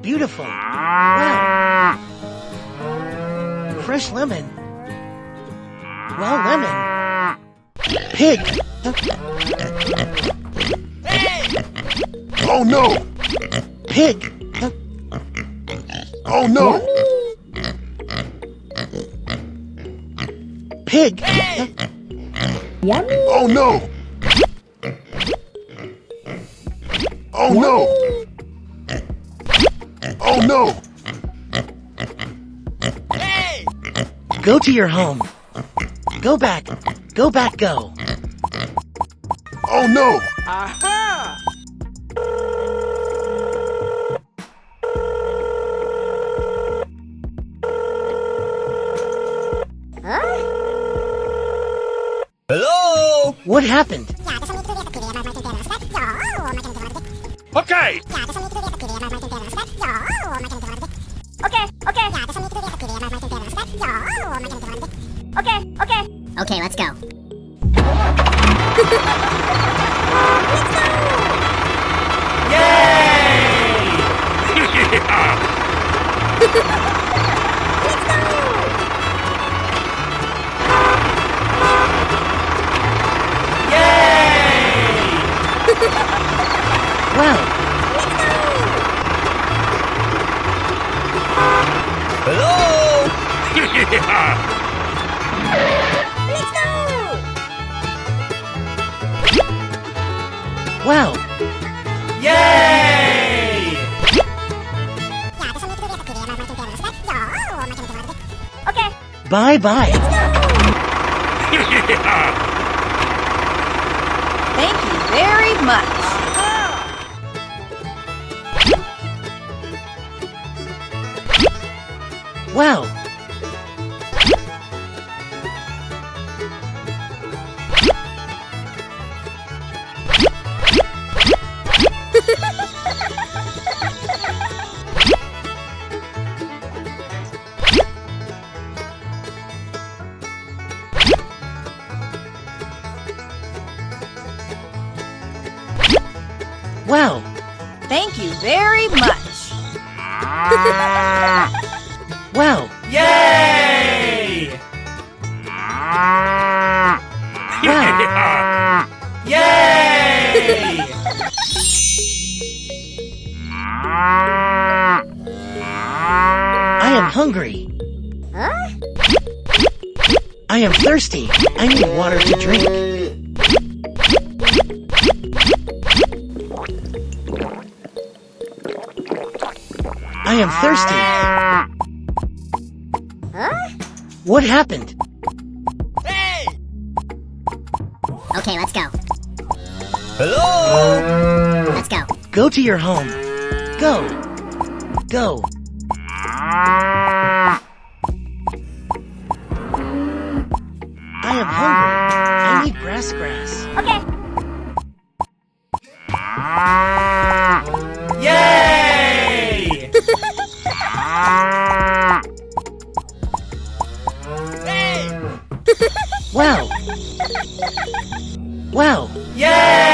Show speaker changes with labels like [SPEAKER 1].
[SPEAKER 1] beautiful. Wow. Fresh lemon. Well, lemon. Pig.
[SPEAKER 2] Oh no!
[SPEAKER 1] Pig.
[SPEAKER 2] Oh no!
[SPEAKER 1] Pig.
[SPEAKER 2] Oh no! Oh no! Oh no!
[SPEAKER 1] Go to your home. Go back. Go back, go.
[SPEAKER 2] Oh no!
[SPEAKER 3] Aha!
[SPEAKER 4] Hello?
[SPEAKER 1] What happened?
[SPEAKER 2] Okay!
[SPEAKER 5] Okay, let's go.
[SPEAKER 1] Wow.
[SPEAKER 4] Hello?
[SPEAKER 1] Wow.
[SPEAKER 4] Yay!
[SPEAKER 1] Bye-bye.
[SPEAKER 3] Thank you very much.
[SPEAKER 1] Wow. Wow.
[SPEAKER 3] Thank you very much.
[SPEAKER 1] Wow.
[SPEAKER 4] Yay!
[SPEAKER 1] Wow.
[SPEAKER 4] Yay!
[SPEAKER 1] I am hungry. I am thirsty. I need water to drink. I am thirsty. What happened?
[SPEAKER 5] Okay, let's go.
[SPEAKER 4] Hello?
[SPEAKER 5] Let's go.
[SPEAKER 1] Go to your home. Go. Go. I am hungry. I need grass.
[SPEAKER 4] Yay!
[SPEAKER 1] Wow. Wow.
[SPEAKER 4] Yay!